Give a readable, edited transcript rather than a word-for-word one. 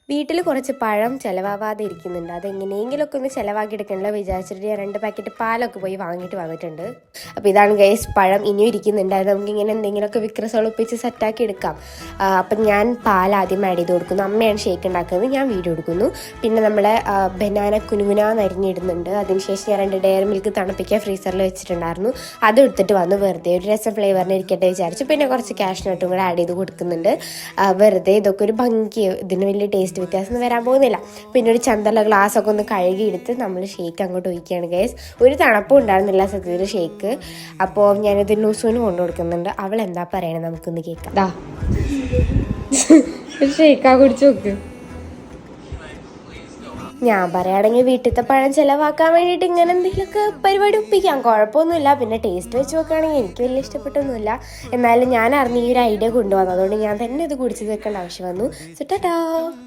വീട്ടിൽ കുറച്ച് പഴം ചിലവാവാതെ ഇരിക്കുന്നുണ്ട്. അതെങ്ങനെയെങ്കിലുമൊക്കെ ഒന്ന് ചിലവാക്കി എടുക്കണമല്ലോ വിചാരിച്ചിട്ട് ഞാൻ 2 പാക്കറ്റ് പാലൊക്കെ പോയി വാങ്ങിയിട്ട് വന്നിട്ടുണ്ട്. അപ്പോൾ ഇതാണ് ഗൈസ് പഴം ഇനിയും ഇരിക്കുന്നുണ്ട്. അത് നമുക്കിങ്ങനെ എന്തെങ്കിലുമൊക്കെ വിക്രസോളം ഒപ്പിച്ച് സെറ്റാക്കി എടുക്കാം. അപ്പം ഞാൻ പാൽ ആദ്യം ആഡ് ചെയ്ത് കൊടുക്കുന്നു. അമ്മയാണ് ഷേക്ക് ഉണ്ടാക്കുന്നത്, ഞാൻ വീഡിയോ എടുക്കുന്നു. പിന്നെ നമ്മളെ ബനാന കുനുകുനാന്ന് അരിഞ്ഞിടുന്നുണ്ട്. അതിനുശേഷം ഞാൻ 2 ഡയറി മിൽക്ക് തണുപ്പിക്കാൻ ഫ്രീസറിൽ വെച്ചിട്ടുണ്ടായിരുന്നു. അത് എടുത്തിട്ട് വന്ന് വെറുതെ ഒരു രസം ഫ്ലേവറിന് ഇരിക്കട്ടെ വിചാരിച്ചു. പിന്നെ കുറച്ച് കാഷ്നട്ടും കൂടെ ആഡ് ചെയ്ത് കൊടുക്കുന്നുണ്ട്. വെറുതെ ഇതൊക്കെ ഒരു ഭംഗി, ഇതിന് വലിയ ടേസ്റ്റ് വ്യത്യാസം വരാൻ പോകുന്നില്ല. പിന്നെ ഒരു ചന്തല ഗ്ലാസ്സൊക്കെ ഒന്ന് കഴുകിയെടുത്ത് നമ്മൾ ഷേക്ക് അങ്ങോട്ട് ഒഴിക്കുകയാണ് ഗൈസ്. ഒരു തണുപ്പും ഉണ്ടായിരുന്നില്ല സത്യത്തിൽ ഷേക്ക്. അപ്പോൾ ഞാനിത് ന്യൂസൂന് കൊണ്ടു കൊടുക്കുന്നുണ്ട്. അവൾ എന്താ പറയണത് നമുക്കൊന്ന് കേൾക്കാം. ഷേക്കാ കുടിച്ച് നോക്ക്. ഞാൻ പറയുകയാണെങ്കിൽ വീട്ടിലത്തെ പഴം ചിലവാക്കാൻ വേണ്ടിയിട്ട് ഇങ്ങനെ എന്തെങ്കിലുമൊക്കെ പരിപാടി ഒപ്പിക്കാം, കുഴപ്പമൊന്നുമില്ല. പിന്നെ ടേസ്റ്റ് വെച്ച് നോക്കുകയാണെങ്കിൽ എനിക്ക് വലിയ ഇഷ്ടപ്പെട്ടൊന്നുമില്ല. എന്നാലും ഞാൻ അറിഞ്ഞ ഈ ഒരു ഐഡിയ കൊണ്ടുവന്നു, അതുകൊണ്ട് ഞാൻ തന്നെ ഇത് കുടിച്ച് വെക്കേണ്ട ആവശ്യം വന്നു. സോ ടാറ്റാ.